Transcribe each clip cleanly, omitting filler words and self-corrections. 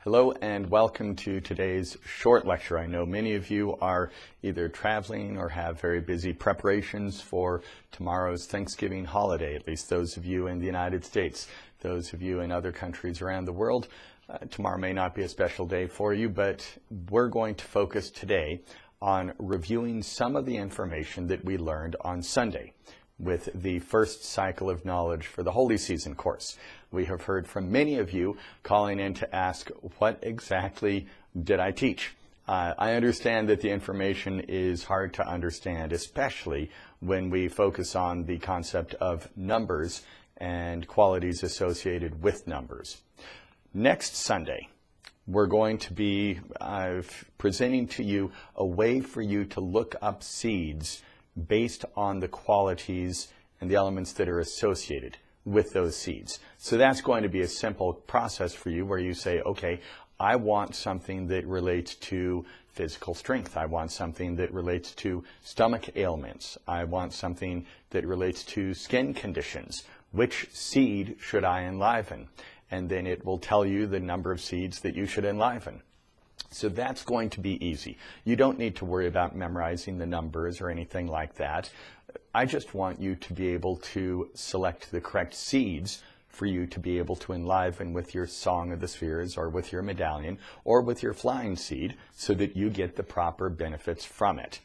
Hello and welcome to today's short lecture. I know many of you are either traveling or have very busy preparations for tomorrow's Thanksgiving holiday, at least those of you in the United States. Those of you in other countries around the world, tomorrow may not be a special day for you, but we're going to focus today on reviewing some of the information that we learned on Sunday with the first cycle of knowledge for the Holy Season course. We have heard from many of you calling in to ask, what exactly did I teach? I understand that the information is hard to understand, especially when we focus on the concept of numbers and qualities associated with numbers. Next Sunday, we're going to be presenting to you a way for you to look up seeds based on the qualities and the elements that are associated with those seeds. So that's going to be a simple process for you where you say, okay, I want something that relates to physical strength. I want something that relates to stomach ailments. I want something that relates to skin conditions. Which seed should I enliven? And then it will tell you the number of seeds that you should enliven. So that's going to be easy. You don't need to worry about memorizing the numbers or anything like that. I just want you to be able to select the correct seeds for you to be able to enliven with your Song of the Spheres or with your medallion or with your flying seed so that you get the proper benefits from it.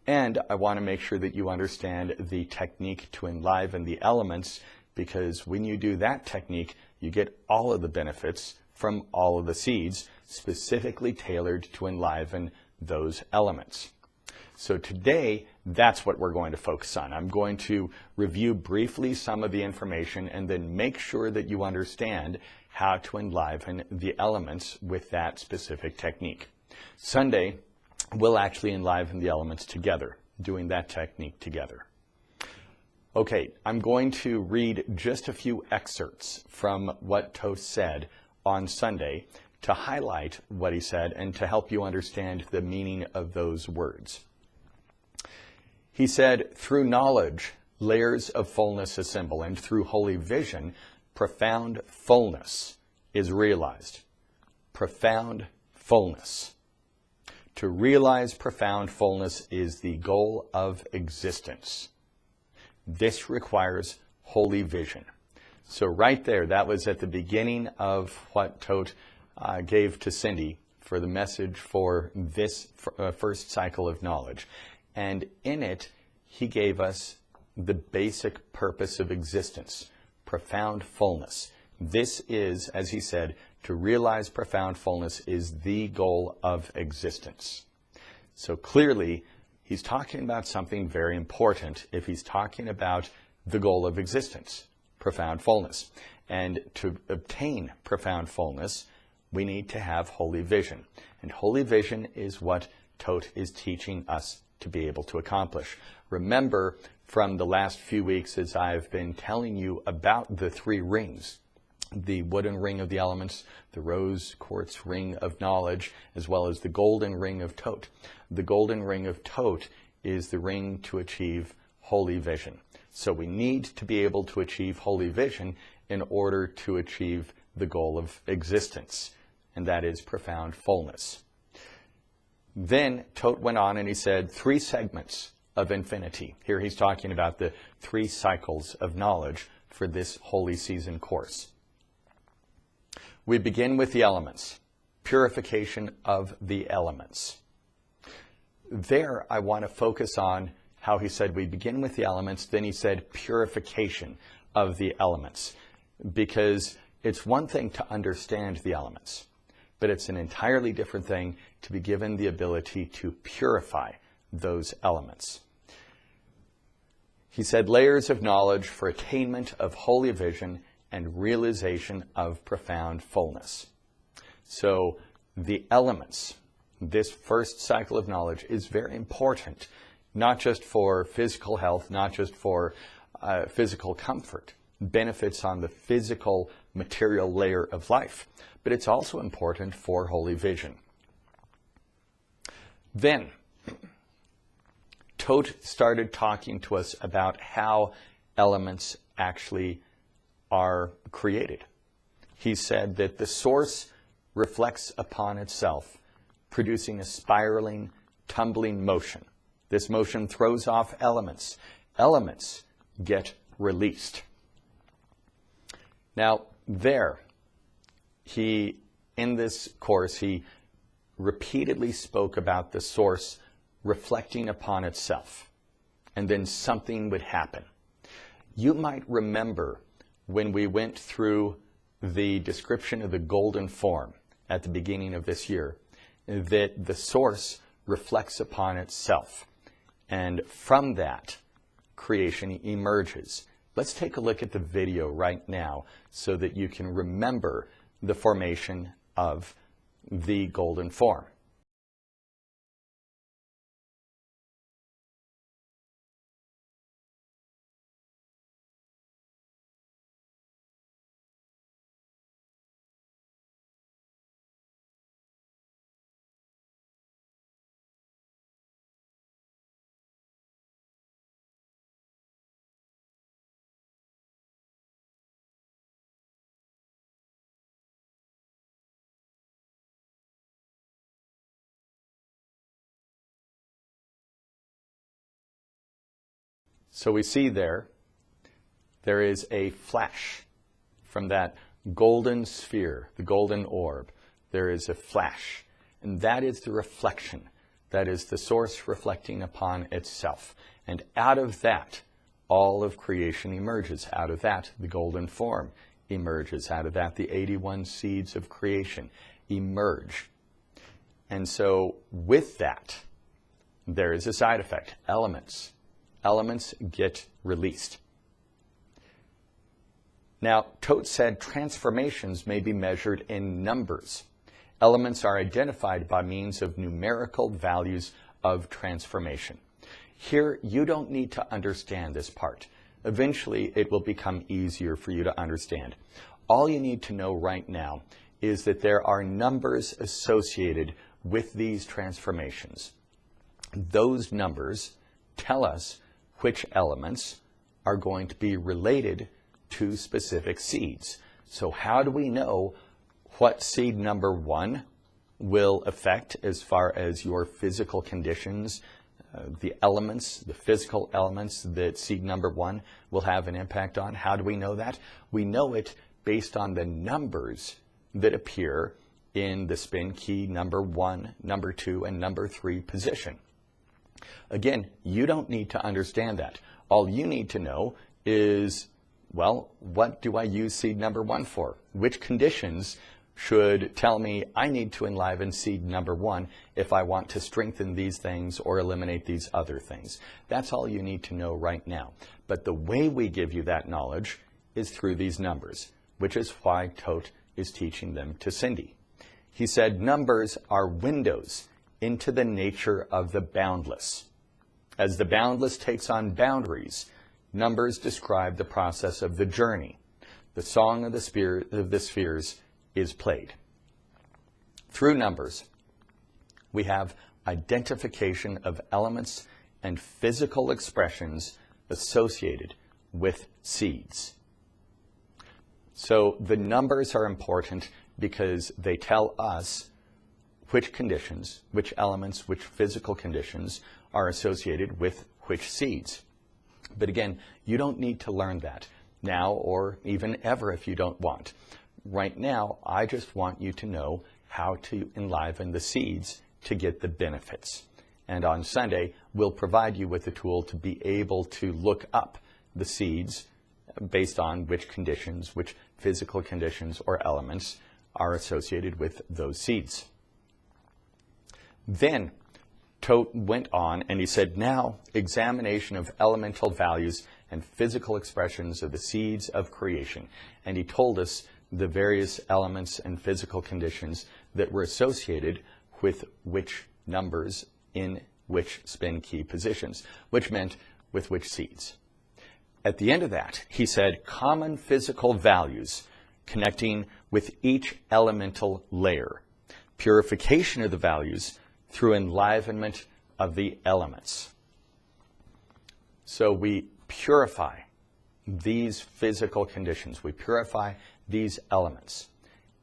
And I want to make sure that you understand the technique to enliven the elements, because when you do that technique, you get all of the benefits from all of the seeds, specifically tailored to enliven those elements. So today, that's what we're going to focus on. I'm going to review briefly some of the information and then make sure that you understand how to enliven the elements with that specific technique. Sunday, we'll actually enliven the elements together, doing that technique together. Okay, I'm going to read just a few excerpts from what Thoth said on Sunday to highlight what he said and to help you understand the meaning of those words. He said, through knowledge, layers of fullness assemble, and through holy vision, profound fullness is realized. Profound fullness. To realize profound fullness is the goal of existence. This requires holy vision. So right there, that was at the beginning of what Thoth gave to Cindy for the message for this first cycle of knowledge. And in it, he gave us the basic purpose of existence, profound fullness. This is, as he said, to realize profound fullness is the goal of existence. So clearly, he's talking about something very important if he's talking about the goal of existence, profound fullness. And to obtain profound fullness, we need to have holy vision. And holy vision is what Thoth is teaching us to be able to accomplish. Remember from the last few weeks as I've been telling you about the three rings, the wooden ring of the elements, the rose quartz ring of knowledge, as well as the golden ring of Thoth. The golden ring of Thoth is the ring to achieve holy vision. So we need to be able to achieve holy vision in order to achieve the goal of existence, and that is profound fullness. Then Thoth went on and he said 3 segments of infinity. Here he's talking about the 3 cycles of knowledge for this Holy Season course. We begin with the elements, purification of the elements. There I want to focus on how he said we begin with the elements, then he said purification of the elements, because it's one thing to understand the elements, but it's an entirely different thing to be given the ability to purify those elements. He said layers of knowledge for attainment of holy vision and realization of profound fullness. So the elements, this first cycle of knowledge, is very important, not just for physical health, not just for physical comfort, benefits on the physical material layer of life, but it's also important for holy vision. Then, Thoth started talking to us about how elements actually are created. He said that the source reflects upon itself, producing a spiraling, tumbling motion. This motion throws off elements. Elements get released. Now, in this course, he repeatedly spoke about the source reflecting upon itself, and then something would happen. You might remember when we went through the description of the golden form at the beginning of this year, that the source reflects upon itself, and from that, creation emerges. Let's take a look at the video right now so that you can remember the formation of the golden form. So we see there is a flash from that golden sphere, the golden orb. There is a flash, and that is the reflection. That is the source reflecting upon itself. And out of that, all of creation emerges. Out of that, the golden form emerges. Out of that, the 81 seeds of creation emerge. And so with that, there is a side effect, elements. Elements get released. Now, Thoth said transformations may be measured in numbers. Elements are identified by means of numerical values of transformation. Here, you don't need to understand this part. Eventually, it will become easier for you to understand. All you need to know right now is that there are numbers associated with these transformations. Those numbers tell us which elements are going to be related to specific seeds. So how do we know what seed number 1 will affect as far as your physical conditions, the elements, the physical elements that seed number 1 will have an impact on? How do we know that? We know it based on the numbers that appear in the spin key number 1, number 2, and number 3 position. Again, you don't need to understand that. All you need to know is, well, what do I use seed number 1 for? Which conditions should tell me I need to enliven seed number 1 if I want to strengthen these things or eliminate these other things? That's all you need to know right now. But the way we give you that knowledge is through these numbers, which is why Thoth is teaching them to Cindy. He said numbers are windows into the nature of the boundless. As the boundless takes on boundaries, numbers describe the process of the journey. The song of the spheres is played. Through numbers, we have identification of elements and physical expressions associated with seeds. So the numbers are important because they tell us which conditions, which elements, which physical conditions are associated with which seeds. But again, you don't need to learn that now or even ever if you don't want. Right now, I just want you to know how to enliven the seeds to get the benefits. And on Sunday, we'll provide you with a tool to be able to look up the seeds based on which conditions, which physical conditions or elements are associated with those seeds. Then Thoth went on and he said, now examination of elemental values and physical expressions of the seeds of creation. And he told us the various elements and physical conditions that were associated with which numbers in which spin key positions, which meant with which seeds. At the end of that, he said common physical values connecting with each elemental layer, purification of the values through enlivenment of the elements. So we purify these physical conditions. We purify these elements.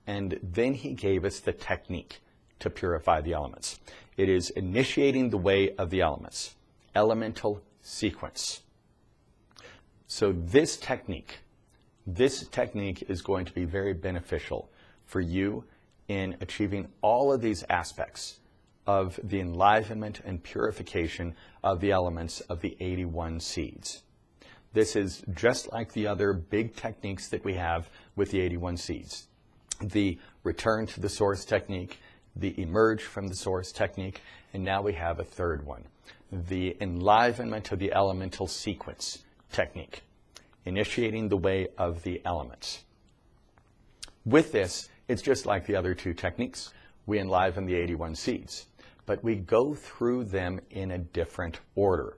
and then he gave us the technique to purify the elements. It is initiating the way of the elements, elemental sequence. So this technique is going to be very beneficial for you in achieving all of these aspects of the enlivenment and purification of the elements of the 81 seeds. This is just like the other big techniques that we have with the 81 seeds. The return to the source technique, the emerge from the source technique, and now we have a third one, the enlivenment of the elemental sequence technique, initiating the way of the elements. With this, it's just like the other two techniques. We enliven the 81 seeds, but we go through them in a different order.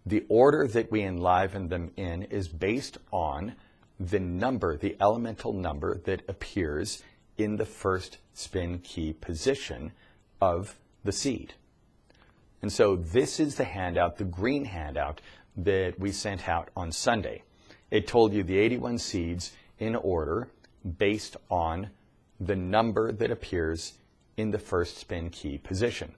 The order that we enliven them in is based on the number, the elemental number that appears in the first spin key position of the seed. And so this is the handout, the green handout that we sent out on Sunday. It told you the 81 seeds in order based on the number that appears in the first spin key position.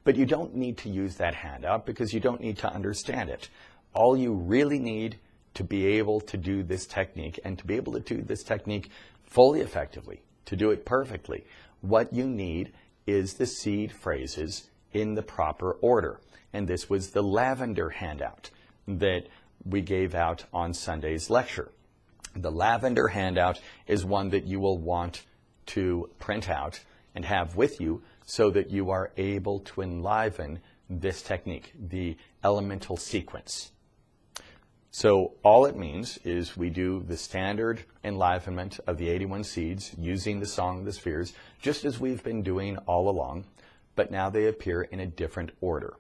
But you don't need to use that handout because you don't need to understand it. All you really need to be able to do this technique, and to be able to do this technique fully effectively, to do it perfectly, what you need is the seed phrases in the proper order. And this was the Lavender handout that we gave out on Sunday's lecture. The Lavender handout is one that you will want to print out and have with you so that you are able to enliven this technique, the elemental sequence. So all it means is we do the standard enlivenment of the 81 seeds using the Song of the Spheres, just as we've been doing all along, but now they appear in a different order.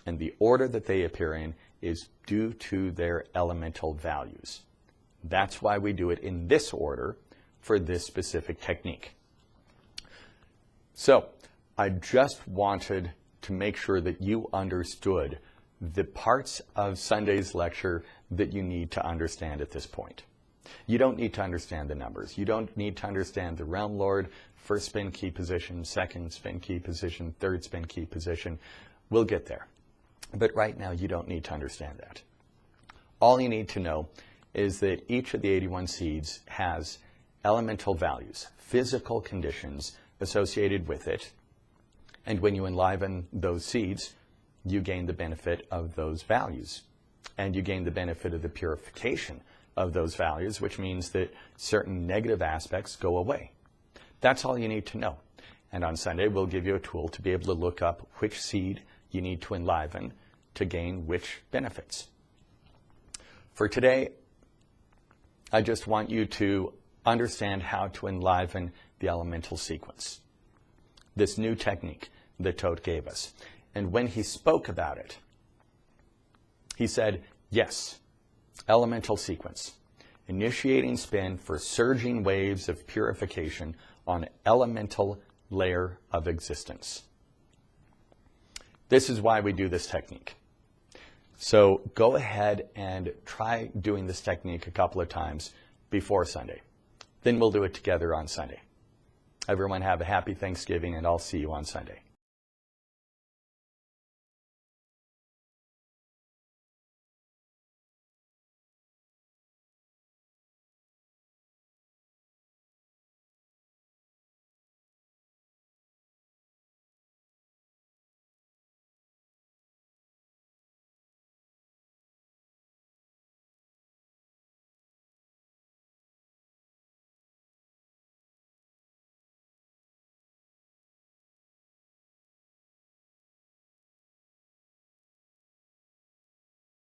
And the order that they appear in is due to their elemental values. That's why we do it in this order for this specific technique. So I just wanted to make sure that you understood the parts of Sunday's lecture that you need to understand at this point. You don't need to understand the numbers. You don't need to understand the Realm Lord, first spin key position, second spin key position, third spin key position. We'll get there. But right now, you don't need to understand that. All you need to know is that each of the 81 seeds has elemental values, physical conditions associated with it. And when you enliven those seeds, you gain the benefit of those values. And you gain the benefit of the purification of those values, which means that certain negative aspects go away. That's all you need to know. And on Sunday, we'll give you a tool to be able to look up which seed you need to enliven to gain which benefits. For today, I just want you to understand how to enliven the elemental sequence, this new technique that Thoth gave us. And when he spoke about it, he said, yes, elemental sequence, initiating spin for surging waves of purification on elemental layer of existence. This is why we do this technique. So go ahead and try doing this technique a couple of times before Sunday. Then we'll do it together on Sunday. Everyone have a happy Thanksgiving, and I'll see you on Sunday.